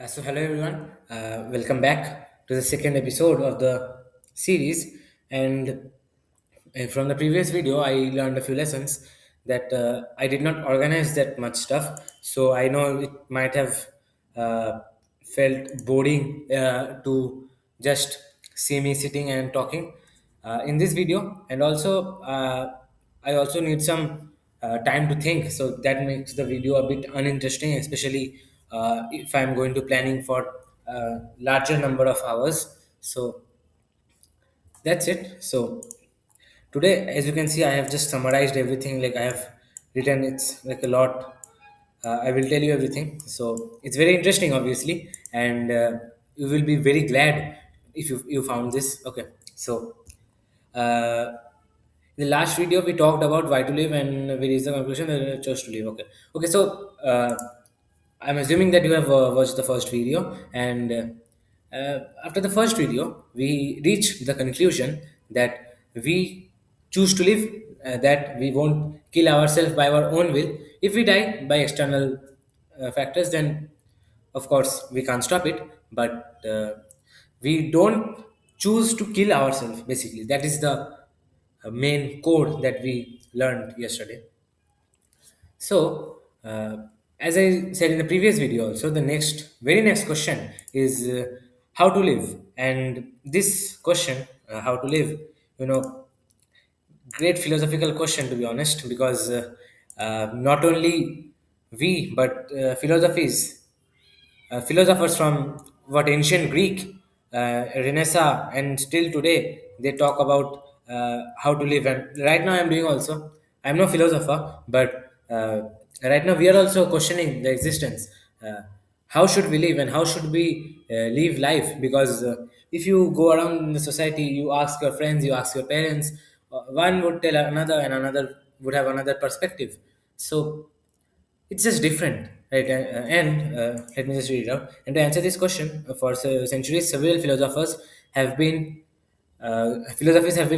Hello everyone. Welcome back to the second episode of the series. And from the previous video, I learned a few lessons that I did not organize that much stuff. So I know it might have uh, felt boring to just see me sitting and talking in this video. And also, I also need some time to think. So that makes the video a bit uninteresting, especially if I'm going to planning for larger number of hours. So that's it. So today, as you can see, I have just summarized everything. Like I have written, it's like a lot. I will tell you everything. So it's very interesting, obviously, and you will be very glad if you found this. Okay, so uh, in the last video we talked about why to live, and we reached the conclusion that we chose to live. Okay, okay. So I'm assuming that you have watched the first video, and after the first video, we reached the conclusion that we choose to live, that we won't kill ourselves by our own will. If we die by external factors, then of course we can't stop it, but we don't choose to kill ourselves. Basically, that is the main code that we learned yesterday. So, as I said in the previous video, also the very next question is how to live, and this question, how to live, you know, great philosophical question to be honest, because not only we but philosophers from what ancient Greek, Renaissance, and still today they talk about how to live. And right now, I'm doing also. I'm no philosopher, but right now we are also questioning the existence. Uh, how should we live, and how should we live life? Because if you go around in the society, you ask your friends, you ask your parents. One would tell another, and another would have another perspective. So it's just different, right? And let me just read it out. And to answer this question, for centuries, several philosophies have been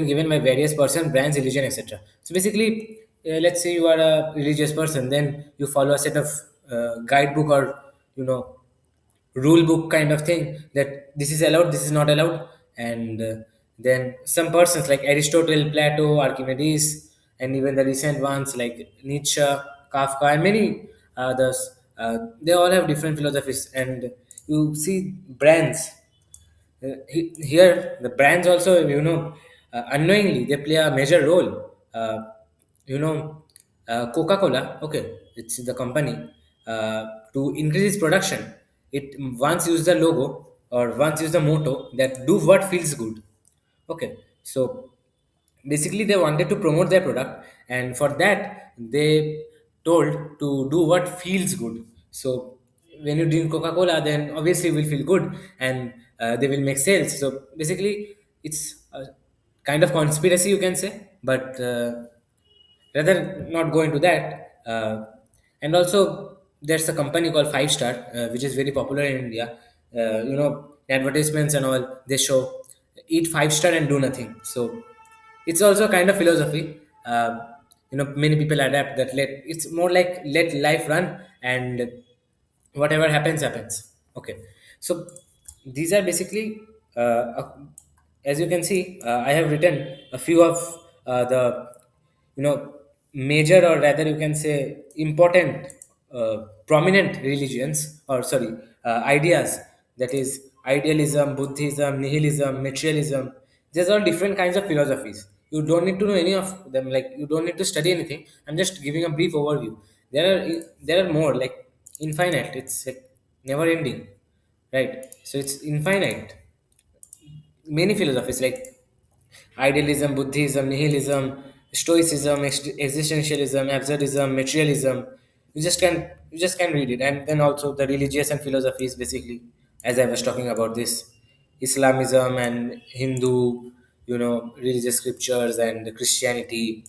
given by various person, brands, religion, etc. So basically, let's say you are a religious person, then you follow a set of guidebook, or you know rule book kind of thing, that this is allowed, this is not allowed. And then some persons like Aristotle, Plato, Archimedes, and even the recent ones like Nietzsche, Kafka, and many others, they all have different philosophies. And you see brands, here the brands also, unknowingly they play a major role. Coca-Cola, okay, it's the company, to increase its production, it once use the logo, or once use the motto, that do what feels good. Okay, so basically they wanted to promote their product, and for that they told to do what feels good. So when you drink Coca-Cola, then obviously you will feel good, and they will make sales. So basically it's a kind of conspiracy, you can say, but rather not go into that. And also there's a company called Five Star, which is very popular in India. Advertisements and all, they show eat five star and do nothing. So it's also kind of philosophy. Many people adapt that, let it's more like let life run, and whatever happens happens. Okay, so these are basically as you can see, I have written a few of the you know major, or rather you can say important, prominent religions, or sorry, ideas, that is idealism, Buddhism, nihilism, materialism. These are different kinds of philosophies. You don't need to know any of them, like you don't need to study anything. I'm just giving a brief overview. There are more, like infinite. It's like never ending, right? So it's infinite. Many philosophies like idealism, Buddhism, nihilism, Stoicism, existentialism, absurdism, materialism. You just can read it, and then also the religious and philosophies, basically, as I was talking about this, Islamism and Hindu, religious scriptures, and Christianity,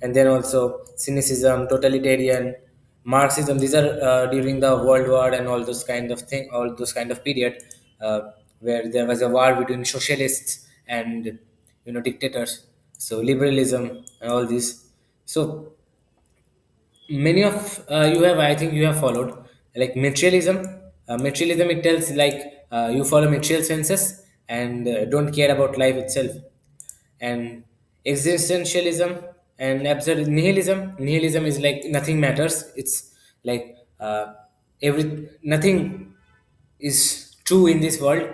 and then also cynicism, totalitarian, Marxism. These are during the World War and all those kind of thing, all those kind of period, where there was a war between socialists and dictators. So liberalism and all this. So many of you have, I think you have followed, like materialism. Materialism, it tells like you follow material senses and don't care about life itself. And existentialism and absurd nihilism is like nothing matters. It's like every nothing is true in this world.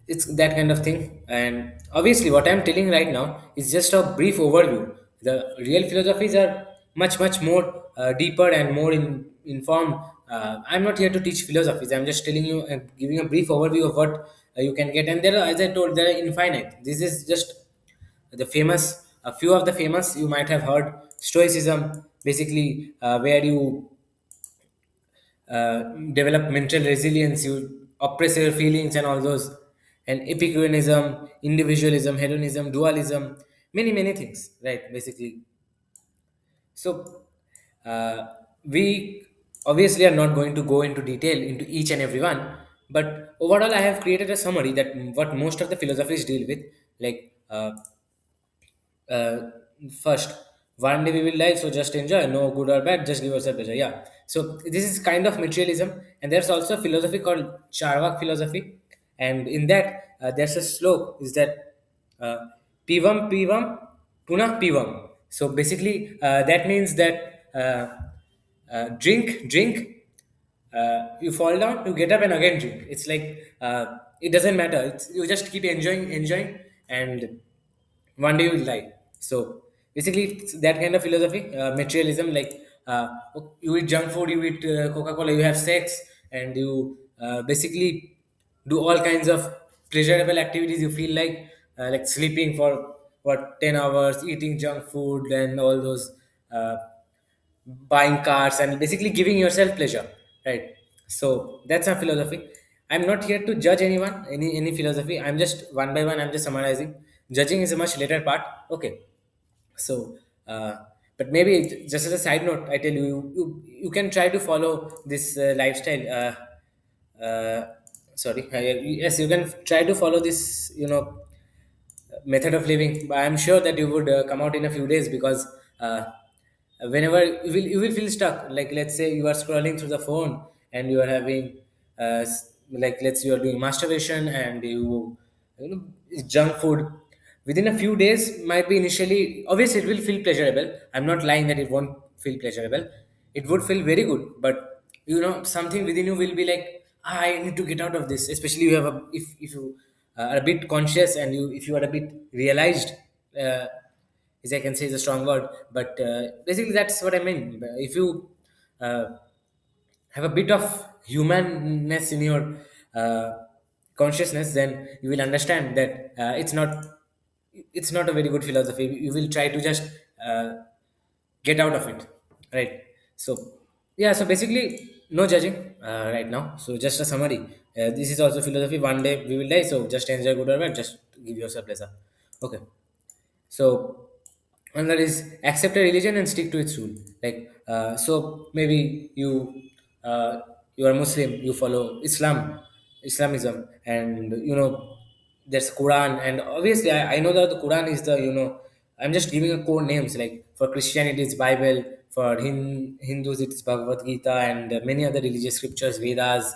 It's that kind of thing. And obviously what I'm telling right now is just a brief overview. The real philosophies are much more deeper and more informed. I'm not here to teach philosophies. I'm just telling you and giving a brief overview of what you can get. And there are, as I told, there are infinite. This is just the famous, a few of the famous you might have heard. Stoicism, basically, where you develop mental resilience, you oppress your feelings and all those. And Epicureanism, individualism, hedonism, dualism, many things, right? Basically, so uh, we obviously are not going to go into detail into each and every one, but overall, I have created a summary that what most of the philosophies deal with, like. Uh, First, one day we will die, so just enjoy, no good or bad, just give yourself pleasure. Yeah, so this is kind of materialism. And there's also a philosophy called Charvak philosophy, and in that there's a slope is that uh, pivam pivam puna pivam. So basically that means that drink, you fall down, you get up and again drink. It's like it doesn't matter. You just keep enjoying, and one day you will die. So basically, it's that kind of philosophy, materialism. Like you eat junk food, you eat Coca Cola, you have sex, and you basically do all kinds of pleasurable activities. You feel like sleeping for what 10 hours, eating junk food, and all those. Buying cars and basically giving yourself pleasure, right? So that's a philosophy. I'm not here to judge anyone, any philosophy. I'm just one by one, I'm just summarizing. Judging is a much later part. Okay. So but maybe just as a side note, I tell you, you can try to follow this lifestyle. Sorry, yes, you can try to follow this, method of living. But I'm sure that you would come out in a few days, because whenever you will feel stuck. Like let's say you are scrolling through the phone and you are having like let's say you are doing masturbation and you know it's junk food. Within a few days, might be initially, obviously it will feel pleasurable. I'm not lying that it won't feel pleasurable. It would feel very good, but something within you will be like, I need to get out of this. Especially you have a if you are a bit conscious, and you if you are a bit realized, uh, is I can say is a strong word, but basically that's what I mean. If you uh, have a bit of humanness in your uh, consciousness, then you will understand that it's not a very good philosophy. You will try to just uh, get out of it, right? So yeah, so basically no judging right now. So just a summary. This is also philosophy. One day we will die, so just enjoy good or bad. Just give yourself pleasure. Okay. So another is accept a religion and stick to its rule. Like so maybe you are Muslim, you follow Islamism, and there's Quran. And obviously I know that the Quran is the I'm just giving a core names. Like for Christianity it's Bible, for Hindus it's Bhagavad Gita, and many other religious scriptures, Vedas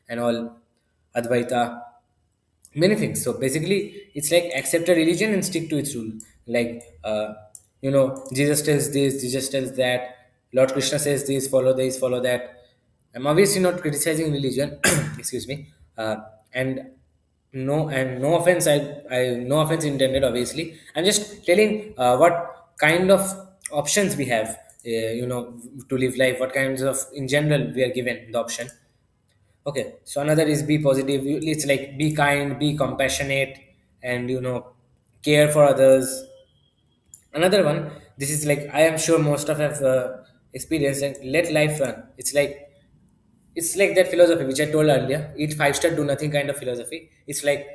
and all, Advaita, many things. So basically it's like accept a religion and stick to its rule. Like Jesus tells this, Jesus tells that, Lord Krishna says this, follow this, follow that. I'm obviously not criticizing religion. Excuse me. And no offense, I no offense intended, obviously. I'm just telling what kind of options we have, to live life, what kinds of, in general, we are given the option. Okay, so another is be positive. It's like be kind, be compassionate, and care for others. Another one, this is like I am sure most of have experienced. Like, let life run. It's like that philosophy which I told earlier. Eat 5 star, do nothing kind of philosophy. It's like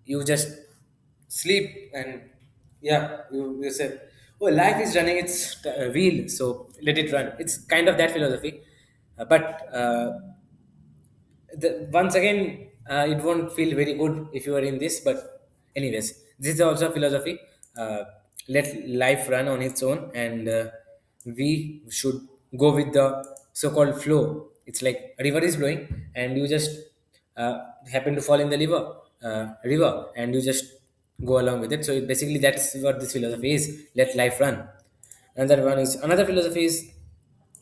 you just sleep and yeah, you said, oh, life is running its wheel, so let it run. It's kind of that philosophy. But once again it won't feel very good if you are in this. But anyways, this is also a philosophy. Let life run on its own, and we should go with the so-called flow. It's like a river is flowing and you just uh, happen to fall in the river and you just go along with it. So basically that's what this philosophy is: let life run. Another philosophy is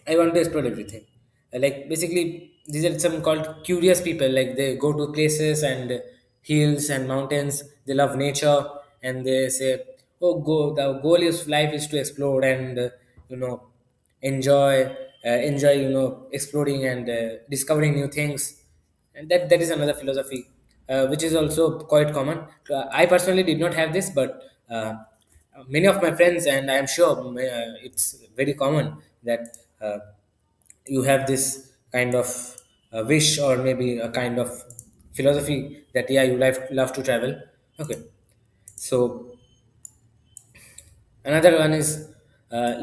I want to explore everything. Like basically, these are some called curious people. Like they go to places and hills and mountains. They love nature and they say, "Oh, go! The goal of life is to explore and you know enjoy, enjoy exploring and discovering new things." And that is another philosophy, which is also quite common. I personally did not have this, but many of my friends, and I am sure it's very common that you have this kind of wish or maybe a kind of philosophy that yeah, you love to travel. Okay, so another one is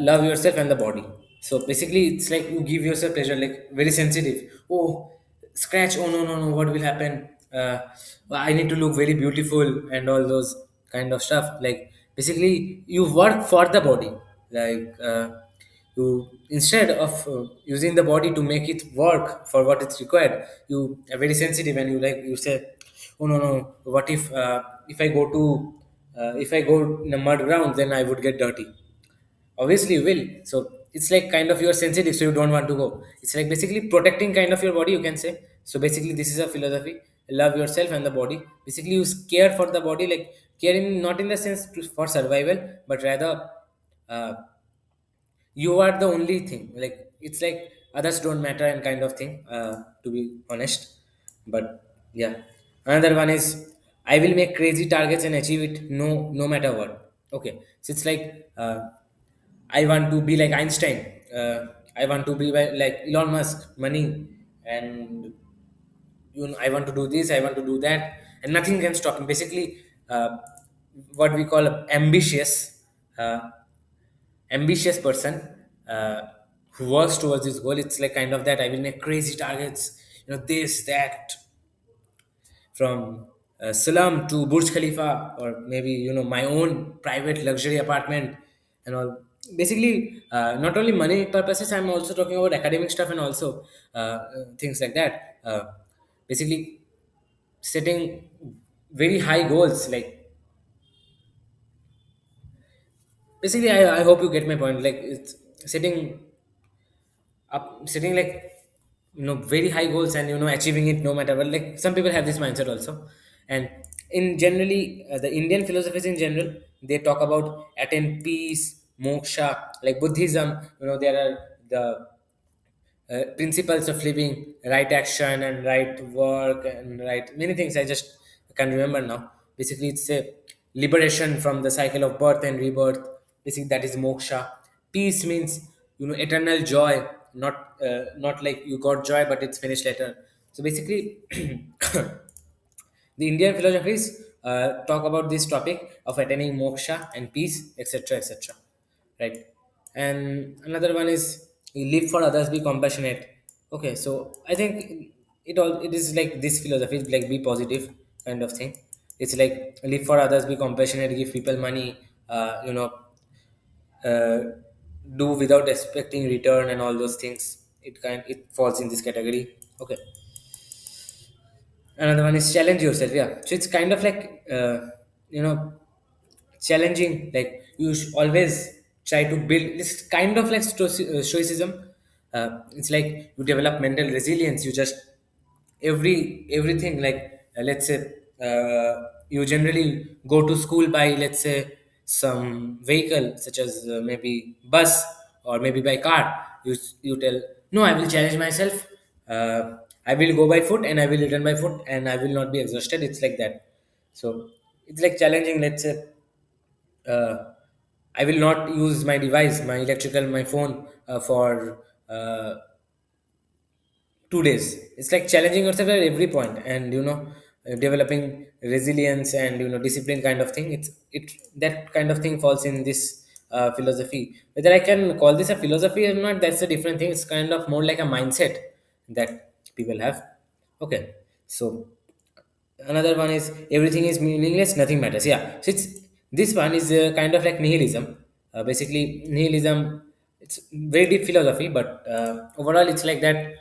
love yourself and the body. So basically it's like you give yourself pleasure, like very sensitive. Oh, scratch, oh no no no, what will happen? I need to look very beautiful and all those kind of stuff. Like basically you work for the body. Like you, instead of using the body to make it work for what it's required, you are very sensitive and you say, oh no no, what if I go to if I go in a mud ground, then I would get dirty. Obviously you will. So it's like kind of you're sensitive, so you don't want to go. It's like basically protecting kind of your body, you can say. So basically this is a philosophy: love yourself and the body. Basically you care for the body, like caring not in the sense for survival, but rather uh, you are the only thing. Like it's like others don't matter and kind of thing, to be honest. But yeah, another one is I will make crazy targets and achieve it, no matter what. Okay, so it's like I want to be like Einstein. I want to be like Elon Musk, money, and I want to do this, I want to do that, and nothing can stop me. Basically, what we call uh, ambitious person uh, who works towards this goal. It's like kind of that I will make crazy targets, this, that, from Salam to Burj Khalifa, or maybe my own private luxury apartment and all. Basically, not only money purposes, I'm also talking about academic stuff and also things like that. Basically, setting very high goals. Like basically, I hope you get my point. Like it's setting like very high goals and achieving it no matter what. Like some people have this mindset also. And in generally the Indian philosophies in general, they talk about attain peace, moksha. Like Buddhism, there are the principles of living, right action and right work and right many things. I just can't remember now. Basically, it's a liberation from the cycle of birth and rebirth. Basically, that is moksha. Peace means eternal joy, not like you got joy but it's finished later. So basically, the Indian philosophies talk about this topic of attaining moksha and peace, etc., etc. Right? And another one is you live for others, be compassionate. Okay, so I think it is like this philosophy is like be positive kind of thing. It's like live for others, be compassionate, give people money, uh, do without expecting return and all those things. It falls in this category. Okay, another one is challenge yourself. Yeah, so it's kind of like you know challenging. Like you should always try to build this kind of like stoicism. It's like you develop mental resilience. You just everything, like let's say you generally go to school by, let's say, some vehicle such as maybe bus or maybe by car. You tell, no, I will challenge myself. I will go by foot and I will return by foot and I will not be exhausted. It's like that. So it's like challenging. Let's say uh, I will not use my device, my electrical, my phone for 2 days. It's like challenging yourself at every point, and developing resilience and discipline kind of thing. It That kind of thing falls in this philosophy. Whether I can call this a philosophy or not, that's a different thing. It's kind of more like a mindset that people have. Okay, so another one is everything is meaningless, nothing matters. Yeah, so it's this one is kind of like nihilism. Basically nihilism, it's very deep philosophy, but overall it's like that.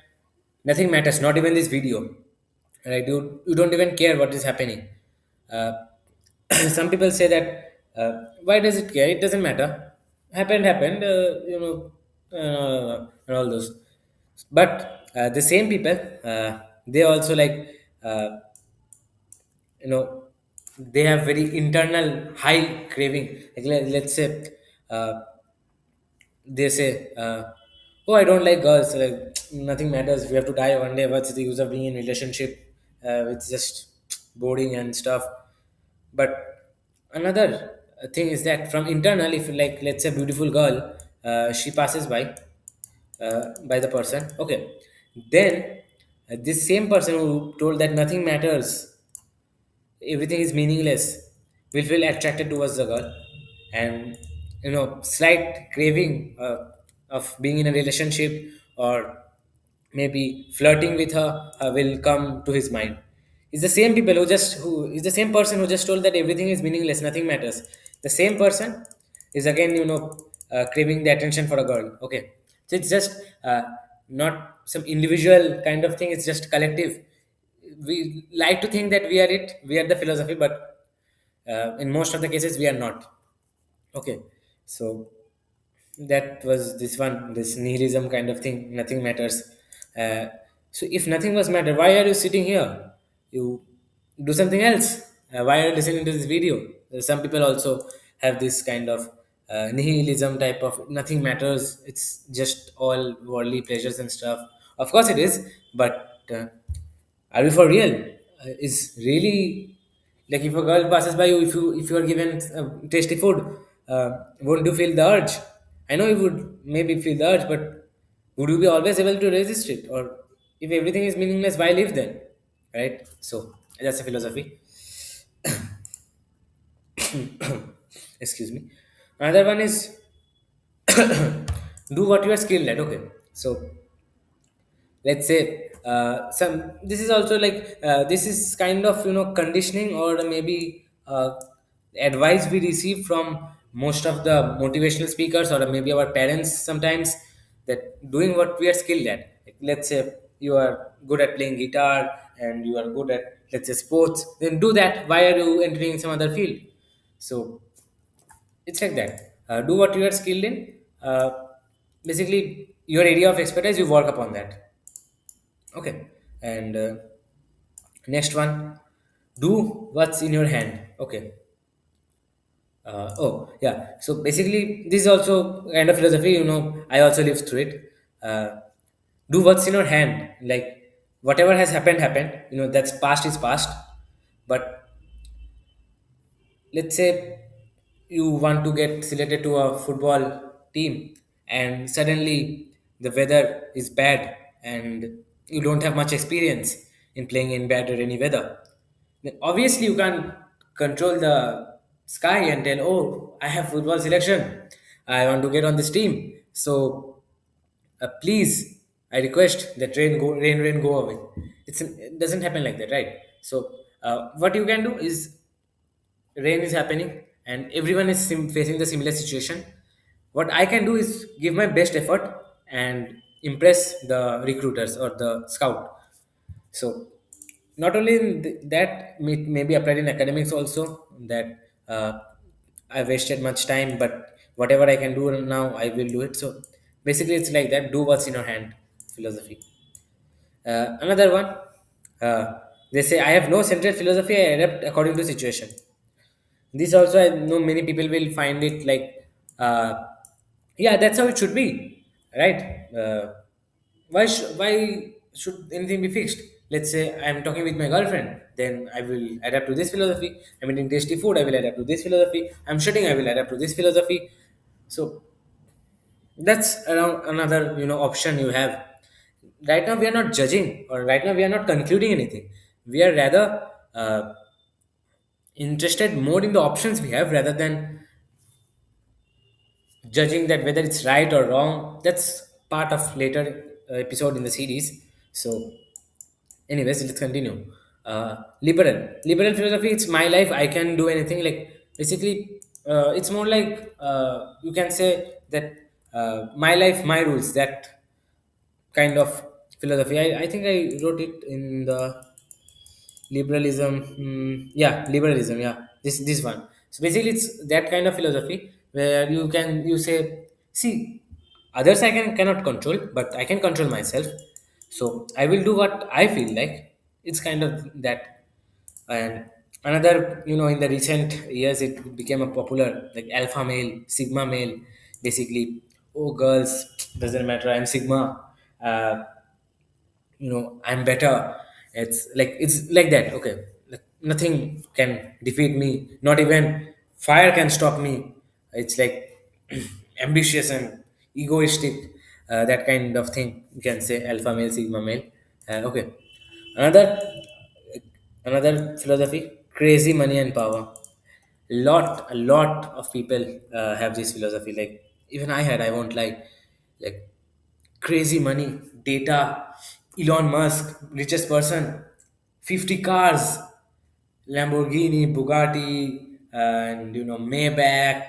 Nothing matters, not even this video, right? You don't even care what is happening. uh, some people say that, why does it care, it doesn't matter, happened, and all those. But the same people, they also like, uh, you know they have very internal high craving. Like, let's say, uh, they say, oh, I don't like girls, like, nothing matters, we have to die one day, what's the use of being in a relationship, it's just boring and stuff. But another thing is that from internal, if, like, let's say, beautiful girl, she passes by the person, okay, then this same person who told that nothing matters, everything is meaningless, will feel attracted towards the girl, and slight craving of being in a relationship, or maybe flirting with her, will come to his mind. It's the same people who is the same person who just told that everything is meaningless, nothing matters. The same person is again, craving the attention for a girl. Okay, so it's just not some individual kind of thing. It's just collective. We like to think that we are the philosophy, but in most of the cases we are not. Okay, so that was this nihilism kind of thing, nothing matters. So if nothing was matter, why are you sitting here? You do something else. Why are you listening to this video? Some people also have this kind of nihilism type of nothing matters, it's just all worldly pleasures and stuff. Of course it is, but are we for real? Is really, like, if a girl passes by you, if you are given tasty food, won't you feel the urge? I know you would maybe feel the urge, but would you be always able to resist it? Or if everything is meaningless, why live then? Right? So that's a philosophy. Excuse me. Another one is do what you are skilled at. Okay, so let's say, some this is also like, this is kind of, conditioning, or maybe advice we receive from most of the motivational speakers, or maybe our parents sometimes, that doing what we are skilled at. Like, let's say you are good at playing guitar, and you are good at, let's say, sports, then do that. Why are you entering some other field? So it's like that. Do what you are skilled in. Basically, your area of expertise, you work upon that. Okay, and next one, do what's in your hand. Okay. Oh yeah. So basically, this is also kind of philosophy. I also lived through it. Do what's in your hand. Like, whatever has happened, happened. That's past is past. But let's say you want to get selected to a football team, and suddenly the weather is bad, and you don't have much experience in playing in bad or any weather. Then obviously you can't control the sky and tell, oh, I have football selection, I want to get on this team, so please, I request that rain go away. It doesn't happen like that, right? So what you can do is, rain is happening and everyone is facing the similar situation. What I can do is give my best effort and impress the recruiters or the scout. So not only in that, may be applied in academics also, that I wasted much time, but whatever I can do now, I will do it. So basically it's like that, do what's in your hand philosophy. Another one, they say, I have no central philosophy, I adapt according to situation. This also, I know many people will find it like, uh, yeah, that's how it should be, right? Why should anything be fixed? Let's say I'm talking with my girlfriend, then I will adapt to this philosophy. I'm eating tasty food, I will adapt to this philosophy. I'm shitting, I will adapt to this philosophy. So that's around another, option you have. Right now we are not judging, or right now we are not concluding anything. We are rather interested more in the options we have, rather than judging that whether it's right or wrong. That's part of later episode in the series. So anyways, let's continue. Liberal philosophy, it's my life, I can do anything. Like, basically, it's more like, you can say that, my life, my rules, that kind of philosophy. I think I wrote it in the liberalism. Yeah, liberalism. Yeah, this one. So basically, it's that kind of philosophy where you say, see, others I cannot control, but I can control myself. So I will do what I feel like. It's kind of that. And another, in the recent years, it became a popular like alpha male, sigma male, basically. Oh, girls, doesn't matter. I'm sigma. Uh, I'm better. It's like that. Okay, like nothing can defeat me, not even fire can stop me. It's like ambitious and egoistic, that kind of thing, you can say alpha male, sigma male. Okay, another philosophy, crazy money and power. A lot of people have this philosophy. Like, even I had, I won't lie, like crazy money, data, Elon Musk, richest person, 50 cars, Lamborghini, Bugatti, and Maybach,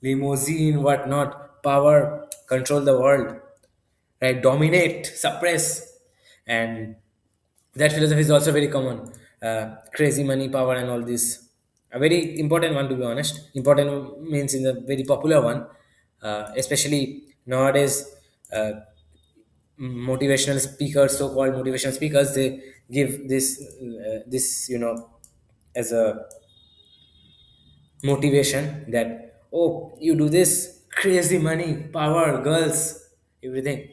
limousine, whatnot, power, control the world, right? Dominate, suppress, and that philosophy is also very common. Crazy money, power, and all this. A very important one, to be honest. Important means in a very popular one, especially nowadays. Motivational speakers, so-called motivational speakers, they give this as a motivation that, oh, you do this, crazy money, power, girls, everything.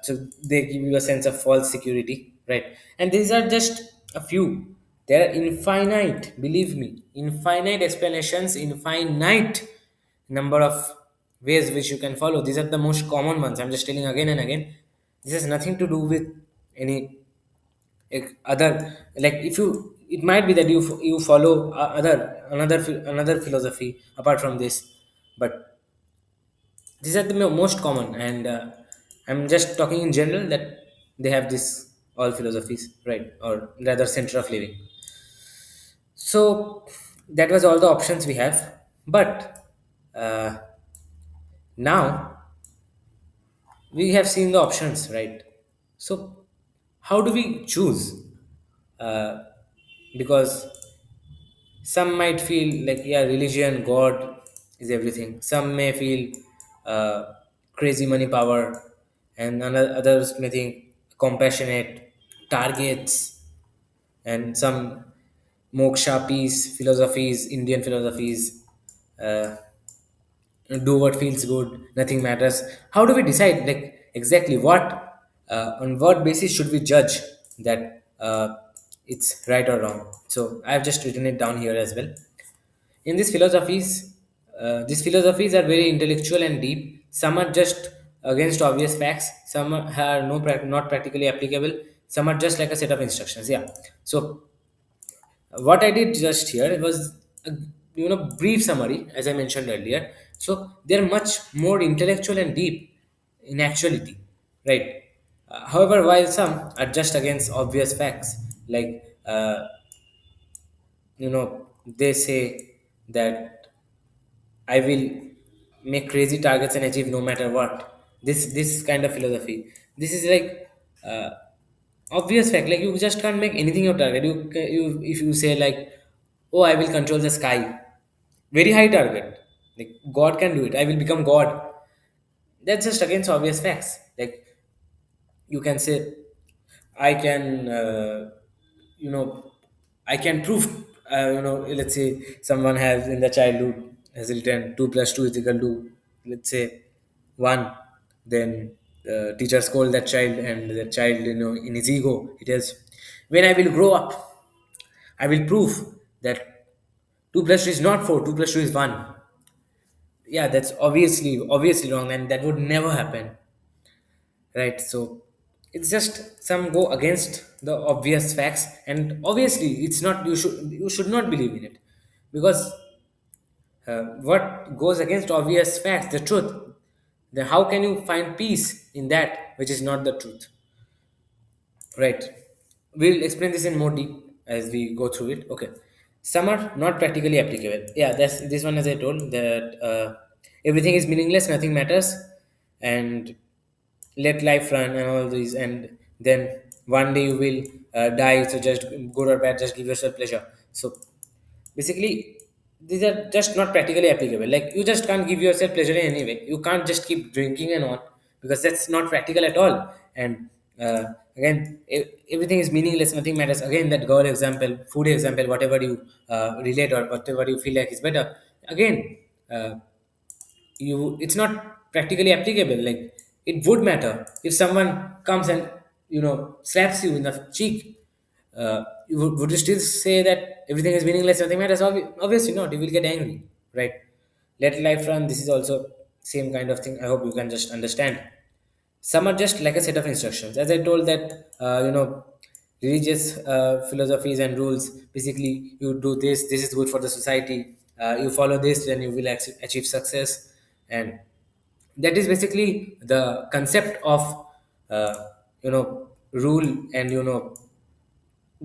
So they give you a sense of false security, right? And these are just a few. There are infinite, believe me, infinite explanations, infinite number of ways which you can follow. These are the most common ones, I'm just telling again and again. This has nothing to do with any other, like, if you, it might be that you follow another philosophy apart from this, but these are the most common. And I'm just talking in general that they have this all philosophies, right, or rather center of living. So that was all the options we have, but uh, now we have seen the options, right? So how do we choose? uh, because some might feel like, yeah, religion, God is everything. Some may feel uh, crazy money, power, and others may think compassionate, targets, and some moksha, peace philosophies, Indian philosophies. Uh, do what feels good, nothing matters. How do we decide, like, exactly what, on what basis should we judge that it's right or wrong? So I've just written it down here as well. In these philosophies are very intellectual and deep. Some are just against obvious facts. Some are not practically applicable. Some are just like a set of instructions. Yeah. So what I did just here was a brief summary, as I mentioned earlier. So they're much more intellectual and deep in actuality, right? However, while some are just against obvious facts, like they say that I will make crazy targets and achieve no matter what. This kind of philosophy. This is like uh, obvious fact. Like, you just can't make anything your target. You if you say like, oh, I will control the sky, very high target. Like, God can do it. I will become God. That's just against obvious facts. Like, you can say, I can, you know, I can prove, let's say someone has in the childhood has written 2 plus 2 is equal to, let's say, 1. Then the teacher scold that child, and the child, in his ego, he tells, when I will grow up, I will prove that 2 plus 2 is not 4, 2 plus 2 is 1. Yeah, that's obviously wrong, and that would never happen, right? So it's just some go against the obvious facts, and obviously it's not, you should not believe in it, because what goes against obvious facts, the truth, then how can you find peace in that which is not the truth, right? We'll explain this in more deep as we go through it. Okay, some are not practically applicable. Yeah, that's this one, as I told, that everything is meaningless, nothing matters. And let life run and all these, and then one day you will die, so just good or bad, just give yourself pleasure. So basically, these are just not practically applicable. Like, you just can't give yourself pleasure in any way. You can't just keep drinking and all, because that's not practical at all. And again, everything is meaningless, nothing matters. Again, that girl example, food example, whatever you relate or whatever you feel like is better, again, uh, it's not practically applicable. Like, it would matter if someone comes and slaps you in the cheek. Would you still say that everything is meaningless, nothing matters? Obviously not. You will get angry, right? Let life run, this is also same kind of thing. I hope you can just understand. Some are just like a set of instructions, as I told that religious philosophies and rules. Basically, you do this, this is good for the society, you follow this, then you will achieve success. And that is basically the concept of uh, rule and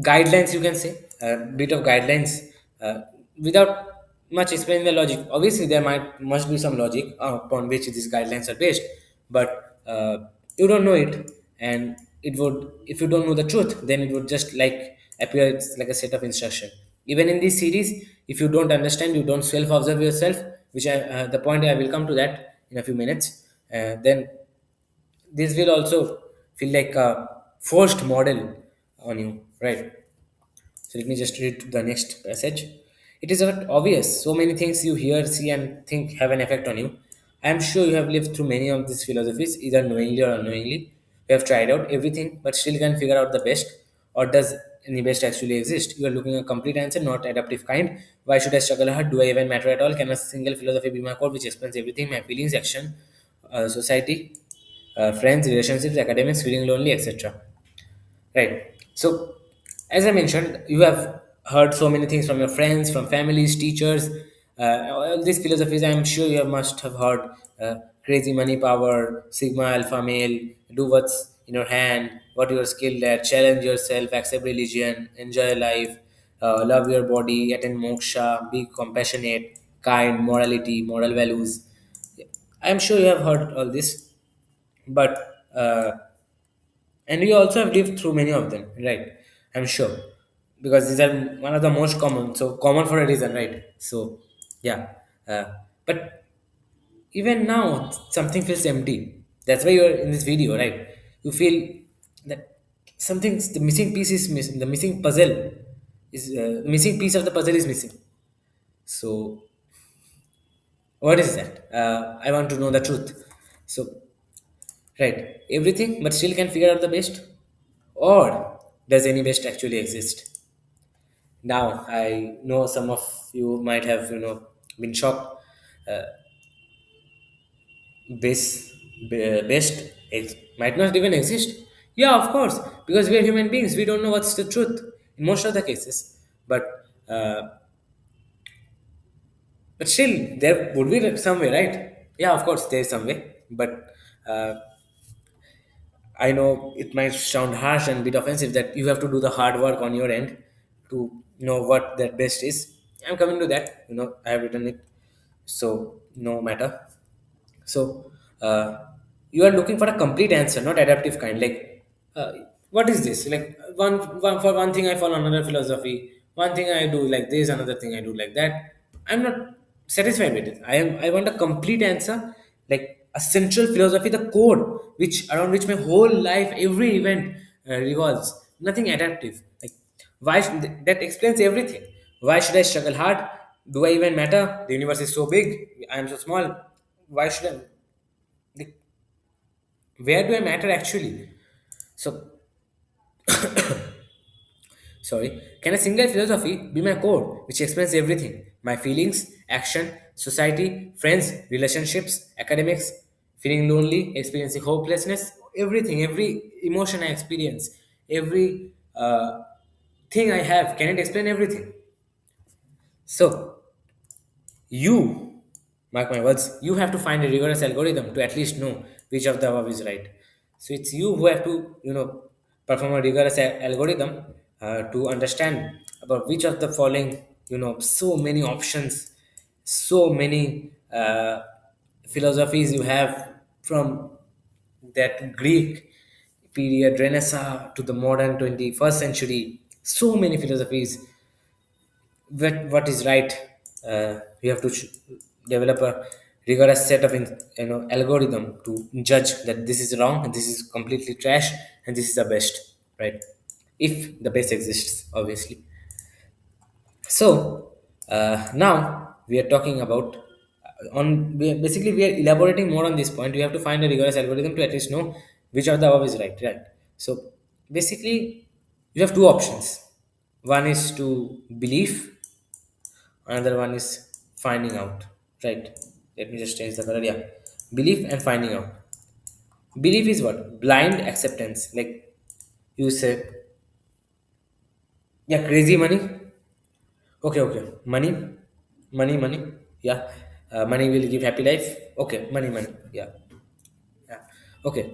guidelines, you can say, a bit of guidelines, uh, without much explaining the logic. Obviously there must be some logic upon which these guidelines are based, but you don't know it. And it would, if you don't know the truth, then it would just like appear it's like a set of instruction. Even in this series, if you don't understand, you don't self observe yourself, which the point I will come to that in a few minutes. Then this will also feel like a forced model on you, right? So let me just read the next passage. It is not obvious. So many things you hear, see, and think have an effect on you. I am sure you have lived through many of these philosophies, either knowingly or unknowingly. You have tried out everything, but still can't figure out the best. Or does any best actually exist? You are looking a complete answer, not adaptive kind. Why should I struggle hard? Do I even matter at all? Can a single philosophy be my core, which explains everything? My feelings, action, society, friends, relationships, academics, feeling lonely, etc. Right. So, as I mentioned, you have heard so many things from your friends, from families, teachers. All these philosophies, I'm sure you must have heard. Crazy money power, sigma alpha male, do what's in your hand, what you're skilled at, challenge yourself, accept religion, enjoy life, love your body, attain moksha, be compassionate, kind, morality, moral values. I'm sure you have heard all this, but and you also have lived through many of them, right? I'm sure, because these are one of the most common, so common for a reason, right? So yeah, uh, but even now something feels empty. That's why you're in this video, right? You feel that something's the missing piece is missing, the missing puzzle is the missing piece of the puzzle is missing. So what is that? I want to know the truth. So, right, everything, but still can figure out the best? Or does any best actually exist? Now, I know some of you might have, been shocked. Uh, might not even exist. Yeah, of course, because we are human beings. We don't know what's the truth in most of the cases. But uh, but still, there would be some way, right? Yeah, of course, there is some way. But uh, I know it might sound harsh and a bit offensive that you have to do the hard work on your end to know what that best is. I'm coming to that. I have written it, so no matter. So you are looking for a complete answer, not adaptive kind. Like, what is this? Like, one for one thing I follow another philosophy. One thing I do like this, another thing I do like that. I'm not satisfied with it. I want a complete answer, like a central philosophy, the core, which around which my whole life, every event revolves. Nothing adaptive. Like, that explains everything. Why should I struggle hard? Do I even matter? The universe is so big. I am so small. Why should I? Like, where do I matter actually? So, sorry. Can a single philosophy be my core, which explains everything? My feelings, action, society, friends, relationships, academics, feeling lonely, experiencing hopelessness, everything, every emotion I experience, every thing I have. Can it explain everything? So, you, mark my words, you have to find a rigorous algorithm to at least know which of the above is right. So it's you who have to, perform a rigorous algorithm to understand about which of the following, so many options, so many philosophies you have from that Greek period, Renaissance to the modern 21st century, so many philosophies. What is right? We have to develop a rigorous set of algorithm to judge that this is wrong and this is completely trash and this is the best, right? If the best exists, obviously. So now we are talking about basically we are elaborating more on this point. We have to find a rigorous algorithm to at least know which of the above is right, right? So basically, you have two options. One is to believe, another one is finding out, right? Let me just change the color. Yeah, belief and finding out. Belief is what? Blind acceptance. Like you say, yeah, crazy money. Okay, okay. Money, money, money. Yeah. Money will give happy life. Okay, money, money. Yeah. Yeah. Okay.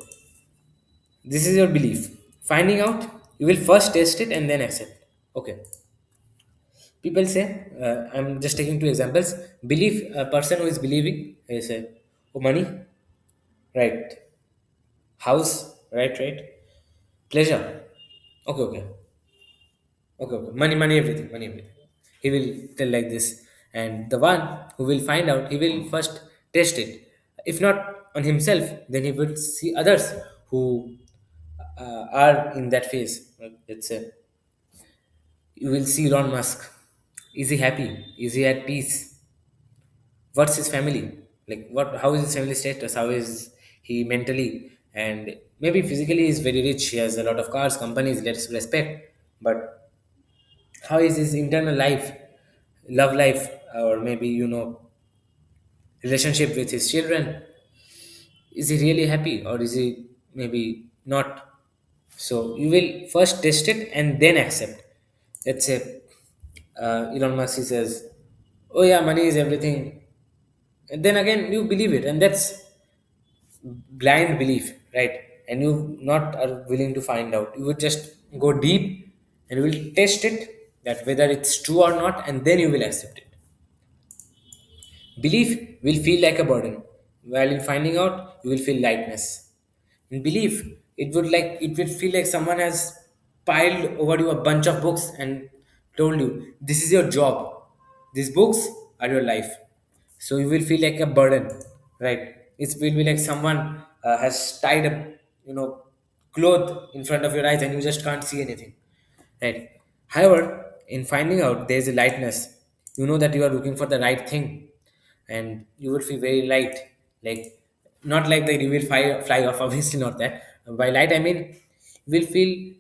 This is your belief. Finding out, you will first test it and then accept. Okay. People say, I'm just taking two examples. Belief, a person who is believing, they say, oh, money, right. House, right, right. Pleasure. Okay, okay. Okay, okay. Money, money, everything, money, everything. He will tell like this. And the one who will find out, he will first test it. If not on himself, then he will see others who are in that phase. Like, let's say, you will see Elon Musk. Is he happy? Is he at peace? What's his family? Like, what? How is his family status? How is he mentally? And maybe physically, he's very rich. He has a lot of cars, companies. Let's respect. But how is his internal life, love life, or maybe relationship with his children? Is he really happy, or is he maybe not? So you will first test it and then accept. Let's say Elon Musk, he says, "Oh yeah, money is everything," and then again you believe it, and that's blind belief, right? And you not are willing to find out. You would just go deep and you will test it that whether it's true or not, and then you will accept it. Belief will feel like a burden, while in finding out, you will feel lightness. In belief, it would feel like someone has piled over you a bunch of books and told you, "This is your job. These books are your life." So you will feel like a burden, right? It will be like someone has tied a cloth in front of your eyes and you just can't see anything, right? However, in finding out there's a lightness, you know that you are looking for the right thing, and you will feel very light, like not like that you will fly off. Obviously, not that. By light, I mean you will feel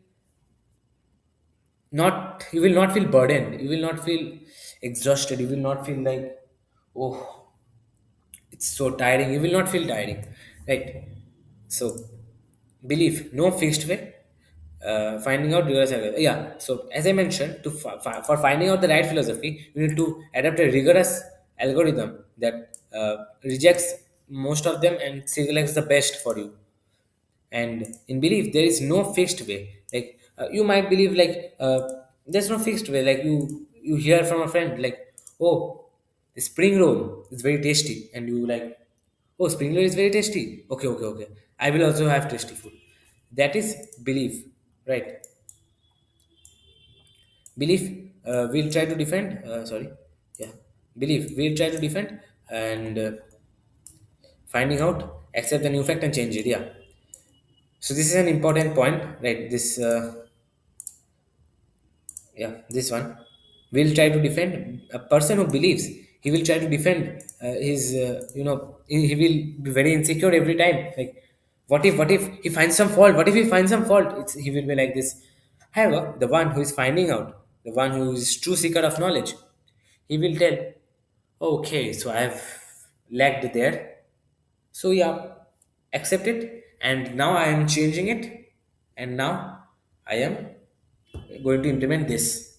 not. You will not feel burdened. You will not feel exhausted. You will not feel like, oh, it's so tiring. You will not feel tiring, right? So, belief, no fixed way. Finding out rigorous algorithm. Yeah. So, as I mentioned, for finding out the right philosophy, you need to adapt a rigorous algorithm that rejects most of them and selects the best for you. And in belief there is no fixed way, like you might believe like there's no fixed way, like you hear from a friend like, oh, the spring roll is very tasty, and you like, oh, spring roll is very tasty, okay, okay, okay, I will also have tasty food. That is belief, right? Belief will try to defend, sorry, yeah, belief will try to defend, and finding out accept the new fact and change it, yeah. So this is an important point, right? This yeah, this one will try to defend a person who believes, he will try to defend his he will be very insecure every time, like what if he finds some fault, what if he finds some fault, he will be like this. However, the one who is finding out, the one who is true seeker of knowledge, he will tell, okay, so I have lagged there, so yeah, accept it, and now I am changing it, and now I am going to implement this.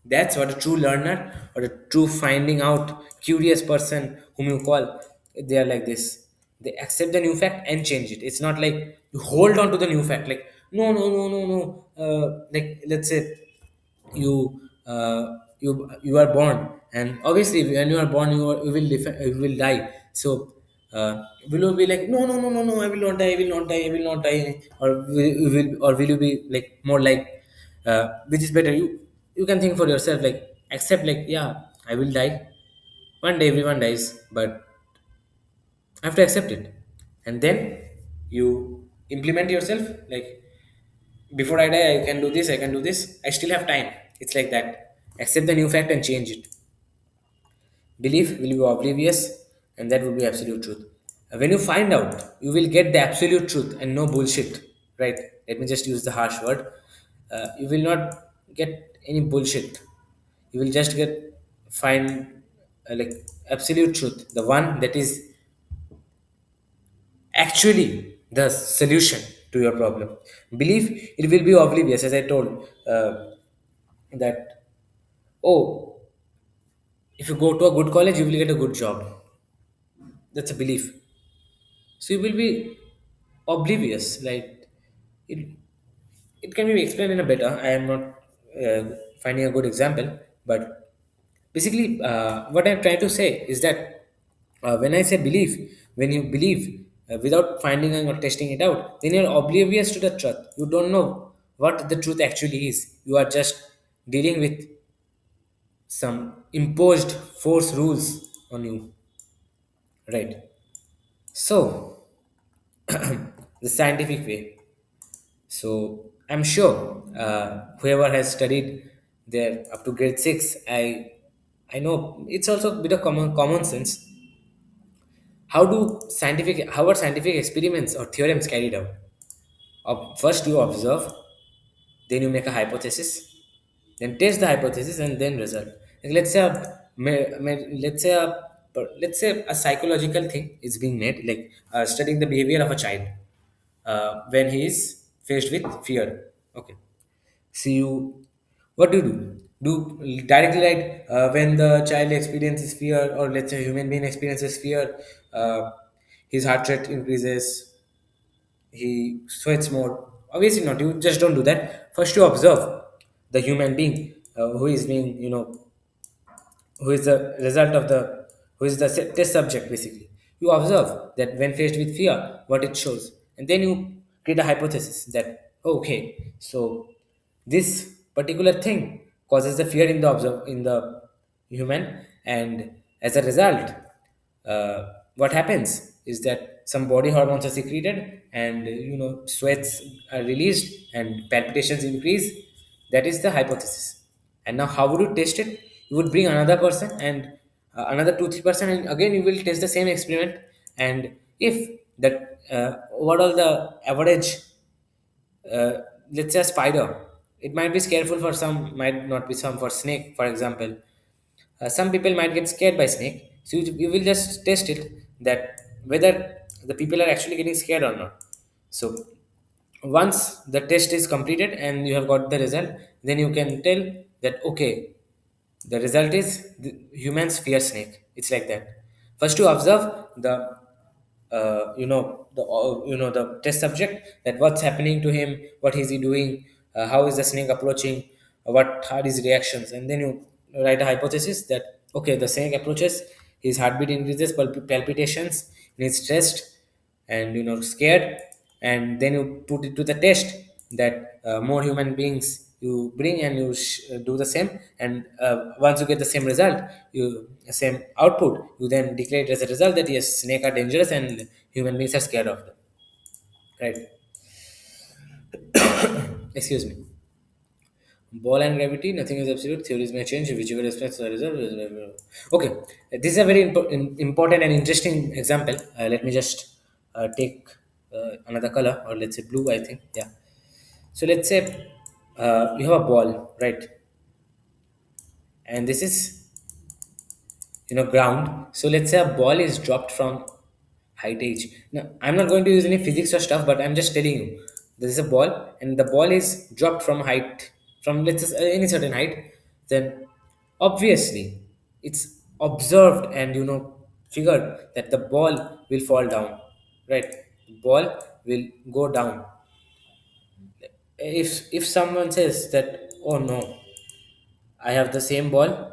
That's what a true learner or a true finding out curious person whom you call, they are like this. They accept the new fact and change it. It's not like you hold on to the new fact, like, no, no, no, no, no. Like, let's say you are born, and obviously when you are born you will die. So Will you be like, no, no, no, no, no, I will not die, I will not die, I will not die, or will you be like more like, which is better? You can think for yourself, like accept, like, yeah, I will die. One day everyone dies, but I have to accept it, and then you implement yourself. Like, before I die, I can do this, I can do this. I still have time. It's like that. Accept the new fact and change it. Belief will be oblivious, and that will be absolute truth. When you find out, you will get the absolute truth and no bullshit, right? Let me just use the harsh word. You will not get any bullshit. You will just get find like absolute truth, the one that is actually the solution to your problem. Belief, it will be oblivious, as I told, that, oh, if you go to a good college, you will get a good job. That's a belief. So you will be oblivious. Like, it, it can be explained in a better. I am not finding a good example, but basically, what I'm trying to say is that when I say belief, when you believe without finding or testing it out, then you're oblivious to the truth. You don't know what the truth actually is. You are just dealing with some imposed force rules on you, right? So, the scientific way. So I'm sure whoever has studied there up to grade six, I know it's also a bit of common sense. How are scientific experiments or theorems carried out? First you observe, then you make a hypothesis, then test the hypothesis, and then result. Like, let's say a psychological thing is being made, like studying the behavior of a child when he is faced with fear. Okay, so what do you do? Do directly, like when the child experiences fear, or let's say a human being experiences fear, uh, his heart rate increases, he sweats more. Obviously not. You just don't do that. First, you observe the human being who is being, who is the result of the who is the test subject. Basically, you observe that when faced with fear, what it shows, and then you create a hypothesis that, okay, so this particular thing causes the fear in the human, and as a result, what happens is that some body hormones are secreted, and sweats are released and palpitations increase. That is the hypothesis. And now, how would you test it? You would bring another person and another 2 3 person, and again you will test the same experiment. And if that what all the average, uh, let's say a spider, it might be scareful for some, might not be some for snake, for example. Some people might get scared by snake, so you will just test it, that whether the people are actually getting scared or not. So once the test is completed and you have got the result, then you can tell that, okay, the result is the humans fear snake. It's like that. First, you observe the the test subject, that what's happening to him, what is he doing, how is the snake approaching, what are his reactions, and then you write a hypothesis that, okay, the snake approaches, his heartbeat increases, palpitations, he's stressed and scared, and then you put it to the test, that more human beings you bring and you do the same, and once you get the same result, you same output, you then declare it as a result that yes, snake are dangerous and human beings are scared of them, right? Excuse me. Ball and gravity, nothing is absolute. Theories may change. Whichever respects the result. Okay, this is a very important and interesting example. Let me just take another color, or let's say blue. I think, yeah. So let's say you have a ball, right? And this is ground. So let's say a ball is dropped from height age. Now I'm not going to use any physics or stuff, but I'm just telling you, there is a ball and the ball is dropped from height, from let's say any certain height. Then obviously it's observed and figured that the ball will fall down, right? The ball will go down. If someone says that, oh no, I have the same ball.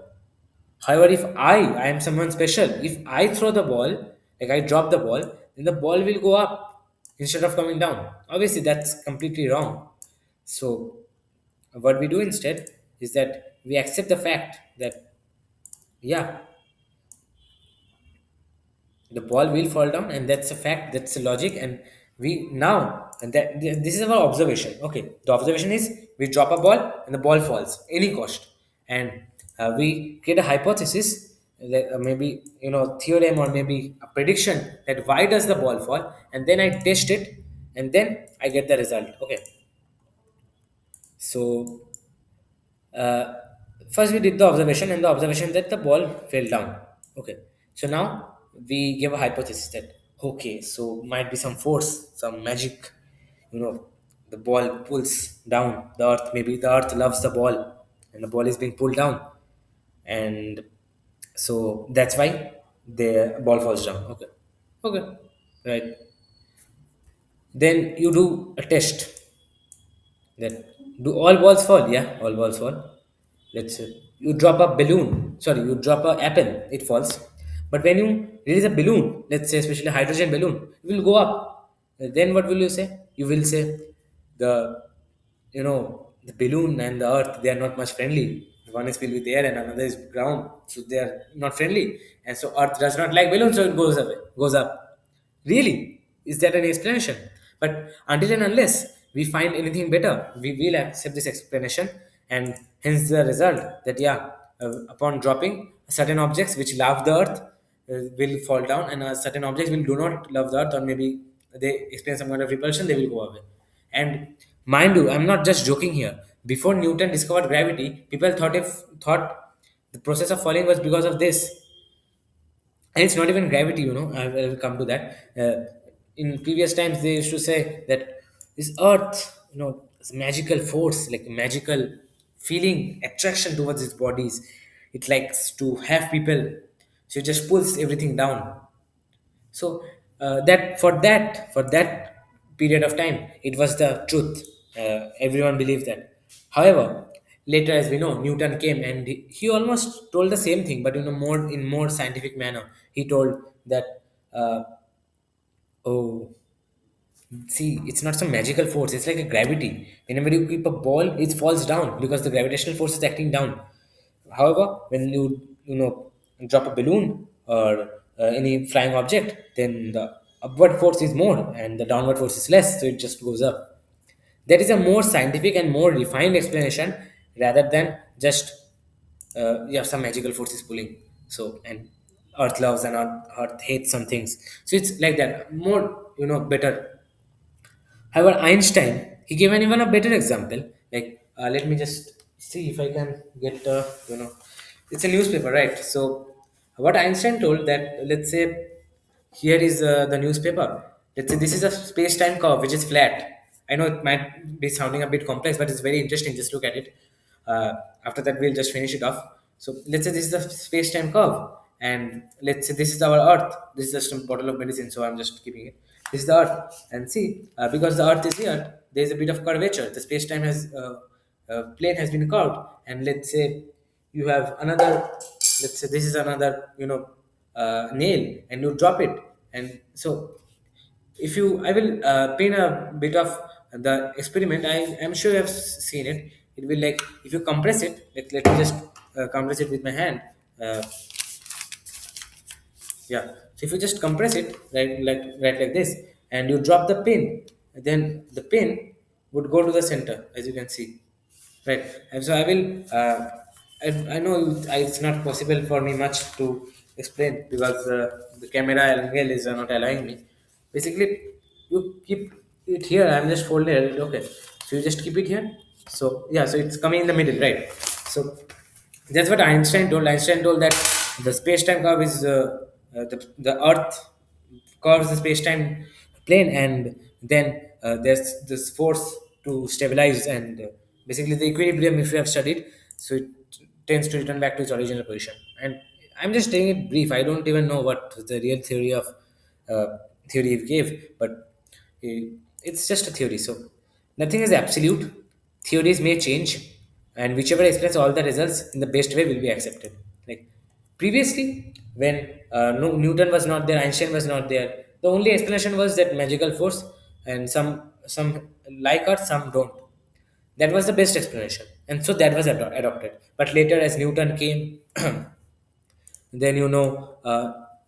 However, if I am someone special, if I throw the ball like I drop the ball, then the ball will go up instead of coming down. Obviously, that's completely wrong. So, what we do instead is that we accept the fact that, yeah, the ball will fall down, and that's a fact, that's a logic. And we now, and that this is our observation. Okay, the observation is we drop a ball and the ball falls any cost. And we create a hypothesis, that maybe theorem or maybe a prediction, that why does the ball fall, and then I test it, and then I get the result. Okay, so uh, first we did the observation, and the observation that the ball fell down. Okay, so now we give a hypothesis that, okay, so might be some force, some magic, you know the ball pulls down the earth. Maybe the earth loves the ball, and the ball is being pulled down, and so that's why the ball falls down. Okay, okay, right. Then you do a test. Then, do all balls fall? Yeah, all balls fall. Let's say you drop a balloon. Sorry, you drop a apple, it falls. But when you release a balloon, let's say especially a hydrogen balloon, it will go up. Then what will you say? You will say the the balloon and the earth, they are not much friendly. One is filled with air and another is ground, so they are not friendly. And so earth does not like balloons, so it goes away, goes up. Really? Is that an explanation? But until and unless we find anything better, we will accept this explanation, and hence the result that, yeah, upon dropping certain objects which love the earth will fall down, and certain objects will do not love the earth, or maybe they experience some kind of repulsion, they will go away. And mind you, I'm not just joking here. Before Newton discovered gravity, people thought the process of falling was because of this. And it's not even gravity, I will come to that. In previous times they used to say that this earth, this magical force, like magical feeling attraction towards its bodies, it likes to have people, so it just pulls everything down. So that for that period of time, it was the truth. Everyone believed that. However, later, as we know, Newton came, and he almost told the same thing, but more in more scientific manner. He told that, uh, oh, see, it's not some magical force. It's like a gravity. Whenever you keep a ball, it falls down because the gravitational force is acting down. However, when you drop a balloon or any flying object, then the upward force is more and the downward force is less, so it just goes up. That is a more scientific and more refined explanation, rather than just yeah, some magical force is pulling. So, and Earth loves and Earth hates some things. So it's like that. More better. However, Einstein, he gave an even a better example. Like, let me just see if I can get, it's a newspaper, right? So, what Einstein told that, let's say, here is the newspaper. Let's say this is a space-time curve which is flat. I know it might be sounding a bit complex, but it's very interesting. Just look at it. Uh, After that, we'll just finish it off. So let's say this is the space-time curve, and let's say this is our Earth. This is just a bottle of medicine, so I'm just keeping it. This is the Earth, and see, because the Earth is here, there is a bit of curvature. The space-time has plane has been curved, and let's say you have another. Let's say this is another, nail, and you drop it, and so if you I will paint a bit of the experiment. I'm sure you have seen it. It will, like, if you compress it, let me just compress it with my hand. uh, yeah, so if you just compress it, like this, and you drop the pin, then the pin would go to the center, as you can see, right? And so I will I know it's not possible for me much to explain, because the camera angle is not allowing me. Basically, you keep it here. I'm just folding it. Okay, so you just keep it here. So yeah, so it's coming in the middle, right? So that's what Einstein told. Einstein told that the space-time curve is the Earth curves the space-time plane, and then there's this force to stabilize, and basically the equilibrium, if you have studied, so it tends to return back to its original position. And I'm just taking it brief. I don't even know what the real theory of theory he gave, but it's just a theory. So nothing is absolute. Theories may change, and whichever explains all the results in the best way will be accepted. Like previously, when no, Newton was not there, Einstein was not there. The only explanation was that magical force, and some like Earth, some don't. That was the best explanation, and so that was adopted. But later, as Newton came, then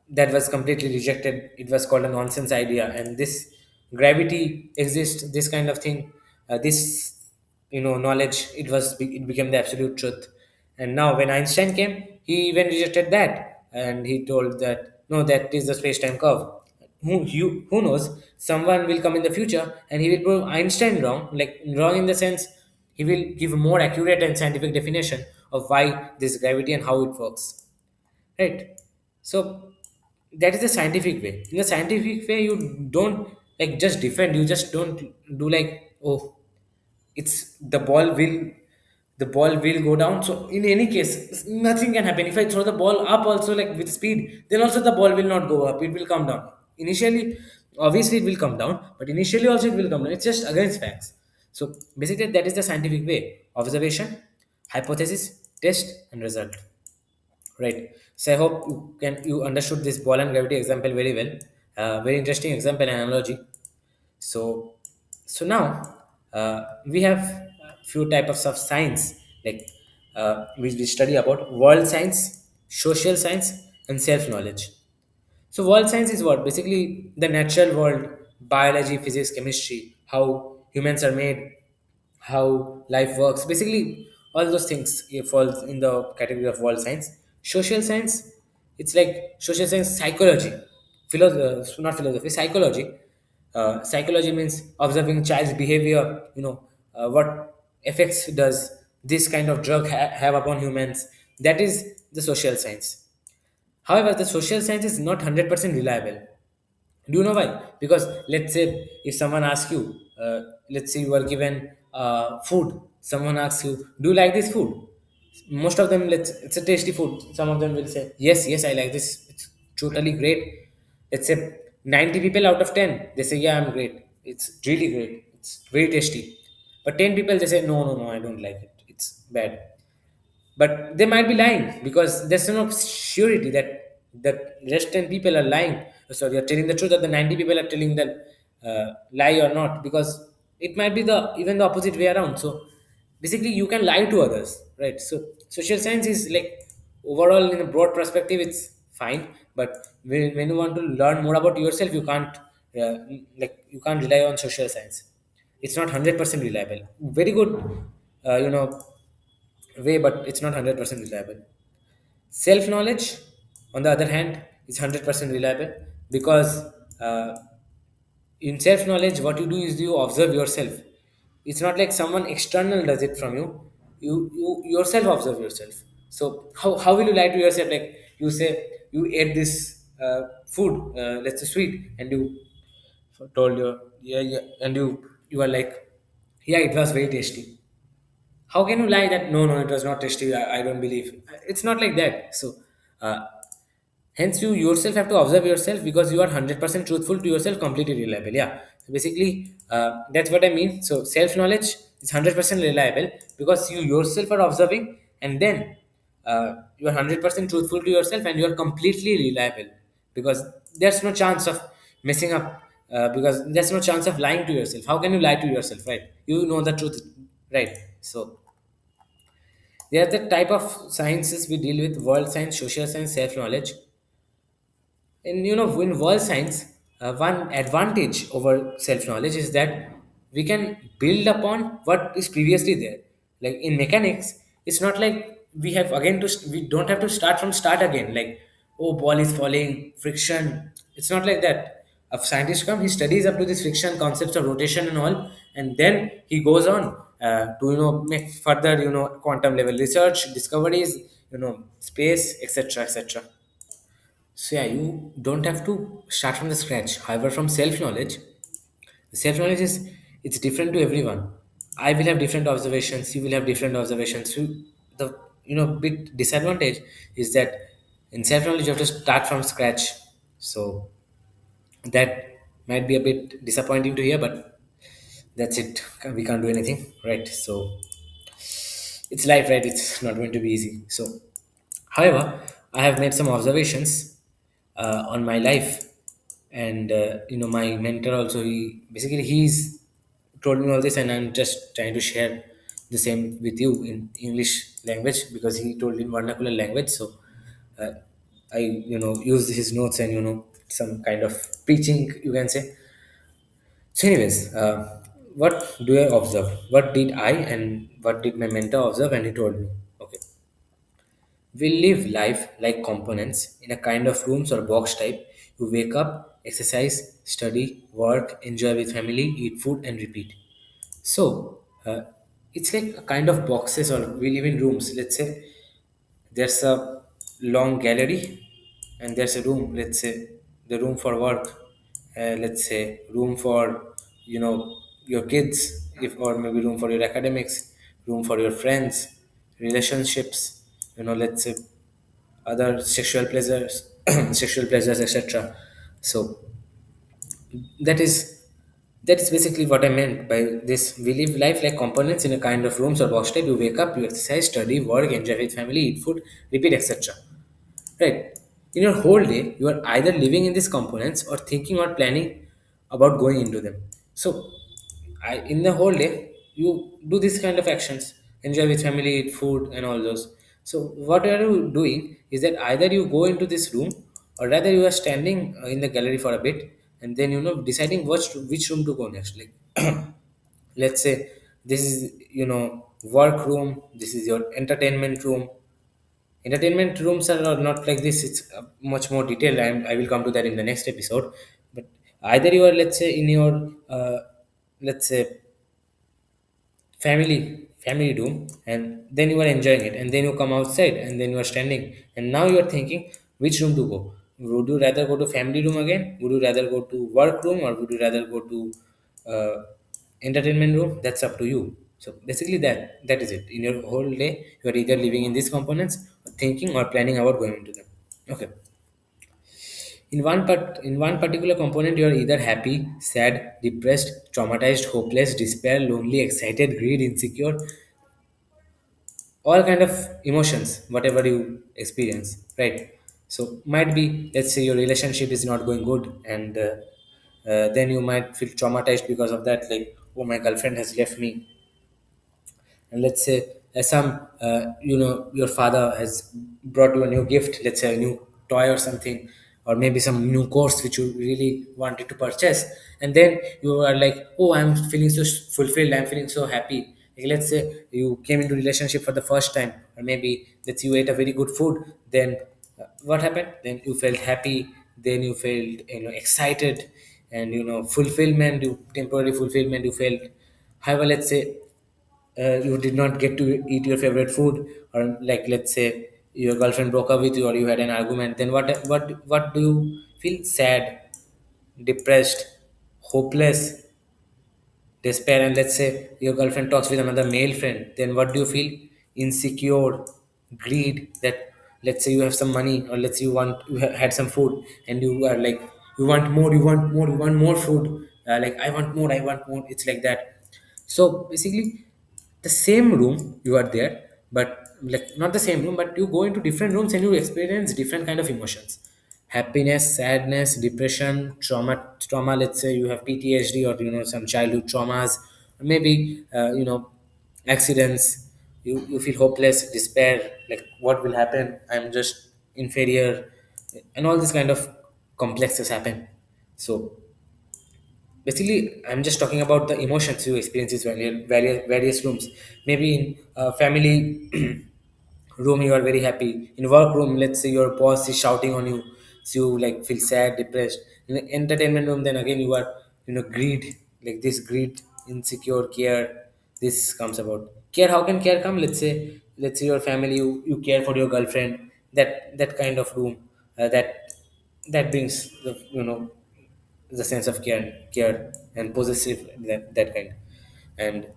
that was completely rejected. It was called a nonsense idea, and this gravity exists, this kind of thing, this knowledge, it became the absolute truth. And now when Einstein came, he even rejected that, and he told that no, that is the space-time curve. Who knows, someone will come in the future and he will prove Einstein wrong, like wrong in the sense he will give a more accurate and scientific definition of why this gravity and how it works, right? So that is the scientific way. In the scientific way, you don't like just defend, you just don't do like, oh, it's the ball will go down. So in any case, nothing can happen. If I throw the ball up also like with speed, then also the ball will not go up, it will come down. Initially, obviously it will come down, but initially also it will come down. It's just against facts. So basically that is the scientific way: observation, hypothesis, test, and result. Right. So I hope you understood this ball and gravity example very well. Very interesting example and analogy. So now we have a few types of science, like which we study about world science, social science, and self knowledge. So world science is what? Basically the natural world, biology, physics, chemistry, how humans are made, how life works. Basically, all those things falls in the category of world science. Social science, it's like social science, psychology, not philosophy, psychology. Psychology means observing child's behavior. What effects does this kind of drug have upon humans? That is the social science. However, the social science is not 100% reliable. Do you know why? Because let's say if someone asks you, let's say you are given food, someone asks you, "Do you like this food?" Most of them, it's a tasty food. Some of them will say, "Yes, yes, I like this. It's totally great." Let's say 90 people out of 10, they say, "Yeah, I'm great. It's really great. It's very tasty." But 10 people they say, "No, no, no, I don't like it. It's bad." But they might be lying because there's no surety that the rest 10 people are lying. Sorry, you're telling the truth, that the 90 people are telling the lie or not, because it might be the even the opposite way around. So basically you can lie to others, right? So social science is like, overall in a broad perspective, it's fine. But when you want to learn more about yourself, you can't you can't rely on social science. It's not 100% reliable. Very good, uh, you know way, but it's not 100% reliable. Self knowledge, on the other hand, is 100% reliable, because uh, in self knowledge, what you do is you observe yourself. It's not like someone external does it from you. You yourself observe yourself. So how will you lie to yourself? Like you say you ate this food, let's say sweet, and you told your, yeah, yeah, and you are like, yeah, it was very tasty. How can you lie that no, no, it was not tasty? I don't believe. It's not like that. So, uh, hence you yourself have to observe yourself, because you are 100% truthful to yourself, completely reliable. Yeah. So basically, that's what I mean. So self knowledge is 100% reliable because you yourself are observing, and then you are 100% truthful to yourself, and you are completely reliable, because there's no chance of messing up. Because there's no chance of lying to yourself. How can you lie to yourself, right? You know the truth, right? So they are the type of sciences we deal with: world science, social science, self knowledge. And in world science, one advantage over self knowledge is that we can build upon what is previously there. Like in mechanics, it's not like we don't have to start from start again. Like, oh, ball is falling, friction. It's not like that. A scientist comes, he studies up to this friction, concepts of rotation and all, and then he goes on to make further quantum level research, discoveries, space, etc., etc. So yeah, you don't have to start from the scratch. However, from self knowledge is, it's different to everyone. I will have different observations. You will have different observations. So the big disadvantage is that in self knowledge you have to start from scratch. So that might be a bit disappointing to hear, but that's it. We can't do anything, right? So it's life, right? It's not going to be easy. So, however, I have made some observations on my life, and my mentor also. He's told me all this, and I'm just trying to share the same with you in English language because he told in vernacular language. So uh, I use his notes and some kind of preaching, you can say. So, anyways, what do I observe? What did I and what did my mentor observe? And he told me, okay, we live life like components in a kind of rooms or box type. You wake up, exercise, study, work, enjoy with family, eat food, and repeat. So, it's like a kind of boxes, or we live in rooms. Let's say there's a long gallery, and there's a room. Let's say the room for work. Let's say room for your kids, if or maybe room for your academics, room for your friends, relationships. Let's say other sexual pleasures, sexual pleasures, etc. So that is that is basically what I meant by this. We live life like components in a kind of rooms or box type. You wake up, you exercise, study, work, enjoy with family, eat food, repeat, etc. Right? In your whole day, you are either living in these components or thinking or planning about going into them. So, in the whole day, you do this kind of actions, enjoy with family, eat food, and all those. So, what are you doing is that either you go into this room, or rather you are standing in the gallery for a bit, and then deciding which room to go next. Like, let's say this is work room, this is your entertainment room. Entertainment rooms are not like this. It's much more detailed. I will come to that in the next episode. But either you are, let's say, in your let's say family room, and then you are enjoying it, and then you come outside, and then you are standing, and now you are thinking which room to go. Would you rather go to family room again? Would you rather go to work room, or would you rather go to uh, entertainment room? That's up to you. So basically that is it. In your whole day, you are either living in these components, or thinking or planning about going into them. Okay. In one particular component, you are either happy, sad, depressed, traumatized, hopeless, despair, lonely, excited, greed, insecure, all kind of emotions, whatever you experience, right? So might be, let's say your relationship is not going good, and then you might feel traumatized because of that, like, oh, my girlfriend has left me. And let's say your father has brought you a new gift, let's say a new toy or something, or maybe some new course which you really wanted to purchase, and then you are like, oh, I'm feeling so fulfilled, I'm feeling so happy. Like, let's say you came into relationship for the first time, or maybe let's say you ate a very good food, then what happened? Then you felt happy, then you felt excited, and fulfillment, you temporary fulfillment you felt. However, let's say you did not get to eat your favorite food, or like, let's say your girlfriend broke up with you, or you had an argument, then what do you feel? Sad, depressed, hopeless, despair. And let's say your girlfriend talks with another male friend, then what do you feel? Insecure, greed, that let's say you have some money, or let's say had some food, and you are like, you want more, you want more, you want more food. Like, I want more, I want more. It's like that. So basically, the same room you are there, but like, not the same room, but you go into different rooms and you experience different kind of emotions: happiness, sadness, depression, trauma. Let's say you have PTSD, or some childhood traumas, or maybe accidents. You feel hopeless, despair, like, what will happen? I'm just inferior, and all this kind of complexes happen. So basically, I'm just talking about the emotions you experience in various rooms. Maybe in family room, you are very happy. In work room, let's say your boss is shouting on you, so you like feel sad, depressed. In the entertainment room, then again you are greed, like this greed, insecure, care. This comes about care. How can care come? Let's say your family, you care for your girlfriend. That kind of room, that brings the the sense of care and possessive, that kind. And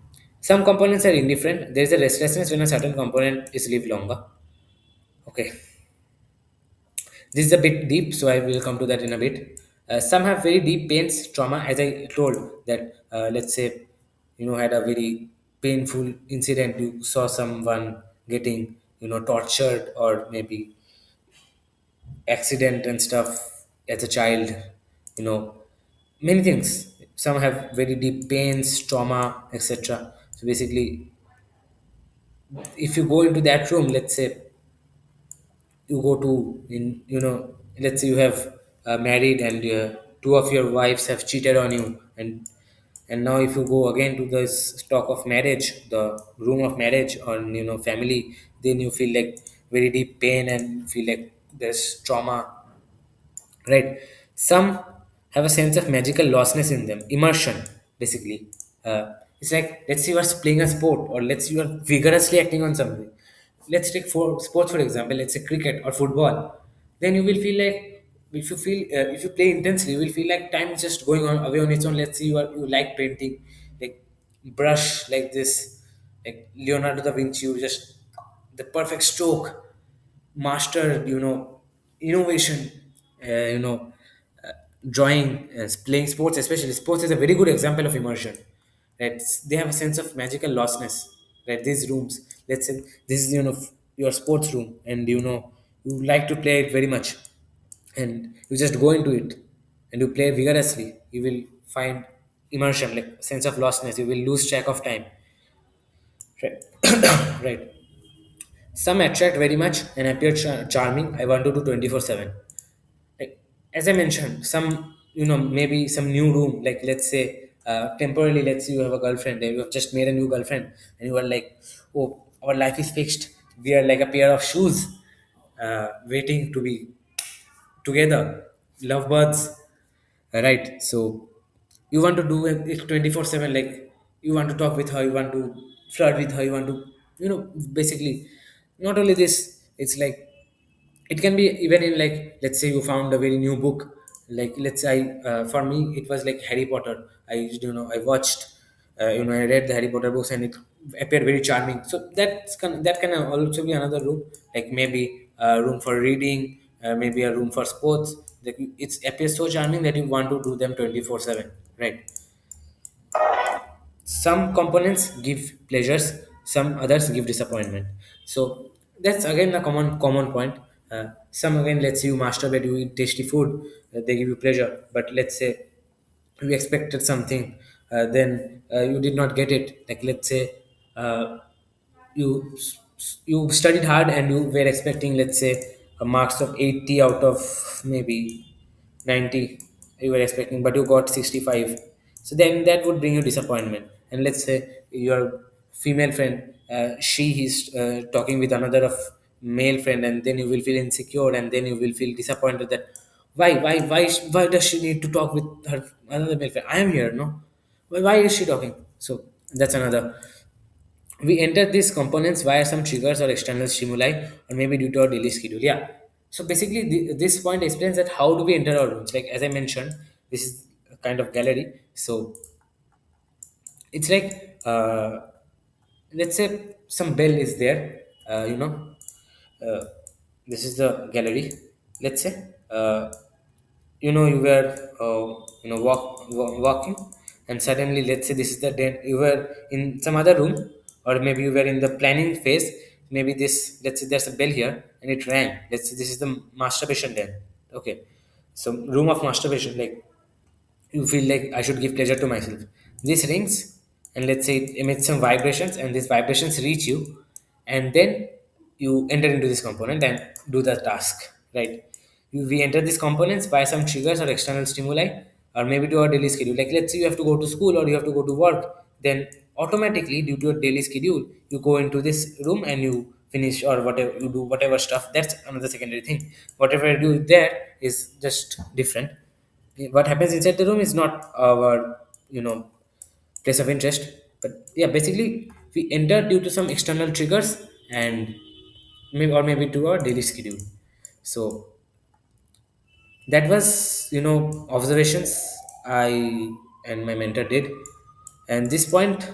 some components are indifferent. There is a restlessness when a certain component is lived longer. Okay, this is a bit deep, so I will come to that in a bit. Some have very deep pains, trauma, as I told that. Let's say had a very painful incident. You saw someone getting tortured, or maybe accident and stuff as a child, you know, many things. Some have very deep pains, trauma, etc. So basically, if you go into that room, let's say you go to in let's say you have married and two of your wives have cheated on you, and now if you go again to this talk of marriage, the room of marriage or family, then you feel like very deep pain and feel like there's trauma, right? Some have a sense of magical lostness in them, immersion, basically. It's like, let's say you are playing a sport, or let's say you are vigorously acting on something. Let's take for sports, for example, let's say cricket or football. Then you will feel like, if you play intensely, you will feel like time is just going on away on its own. Let's say you like painting, like brush like this, like Leonardo da Vinci, you just the perfect stroke, master, innovation, you know uh, drawing, playing sports, especially sports is a very good example of immersion, right? They have a sense of magical lostness, right? These rooms, let's say this is your sports room, and you like to play it very much, and you just go into it and you play vigorously, you will find immersion, like sense of lostness, you will lose track of time, right? Right. Some attract very much and appear charming. I want to do 24/7. Like, as I mentioned, some, maybe some new room, like let's say temporarily, let's say you have a girlfriend and you have just made a new girlfriend, and you are like, oh, our life is fixed. We are like a pair of shoes waiting to be together, lovebirds, right? So you want to do it 24/7, like you want to talk with her, you want to flirt with her, you want to, basically, not only this, it's like it can be even in, like let's say you found a very new book, like let's say for me it was like Harry Potter. I used, I watched, I read the Harry Potter books, and it appeared very charming. So that can also be another room, like maybe a room for reading, maybe a room for sports. Like it appears so charming that you want to do them 24/7, right? Some components give pleasures, some others give disappointment. So that's again a common point. Some, again, let's say you masturbate, you eat tasty food, they give you pleasure. But let's say you expected something, then you did not get it. Like let's say uh, you you studied hard and you were expecting, let's say, a marks of 80 out of maybe 90 you were expecting, but you got 65. So then that would bring you disappointment. And let's say your female friend, she is talking with another of male friend, and then you will feel insecure, and then you will feel disappointed that why does she need to talk with her another male friend? I am here, no? Why is she talking? So that's another. We enter these components via some triggers or external stimuli, or maybe due to our daily schedule. Yeah. So basically, this point explains that how do we enter our rooms. Like as I mentioned, this is a kind of gallery. So it's like, let's say some bell is there. Uh, this is the gallery. Let's say, you were walking, and suddenly, let's say this is the den, you were in some other room, or maybe you were in the planning phase. Maybe this, let's say there's a bell here and it rang. Let's say this is the masturbation den. Okay, so room of masturbation, like you feel like I should give pleasure to myself. This rings, and let's say it emits some vibrations, and these vibrations reach you, and then you enter into this component and do the task, right? We enter these components by some triggers or external stimuli, or maybe to our daily schedule. Like let's say you have to go to school or you have to go to work, then automatically, due to your daily schedule, you go into this room and you finish, or whatever you do, whatever stuff. That's another secondary thing. Whatever you do there is just different. What happens inside the room is not our place of interest. But yeah, basically we enter due to some external triggers, and maybe to our daily schedule. So that was, observations I and my mentor did. And this point,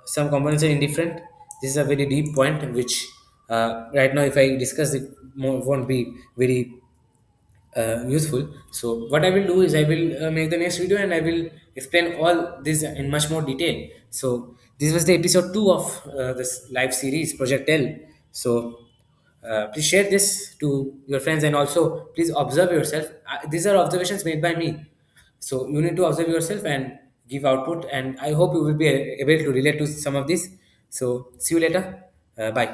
some components are indifferent. This is a very deep point, which right now if I discuss it more, won't be very useful. So what I will do is I will make the next video and I will explain all this in much more detail. So this was the episode 2 of this live series Project L. So Please share this to your friends, and also please observe yourself. These are observations made by me, so you need to observe yourself and give output. And I hope you will be able to relate to some of this. So see you later. Bye.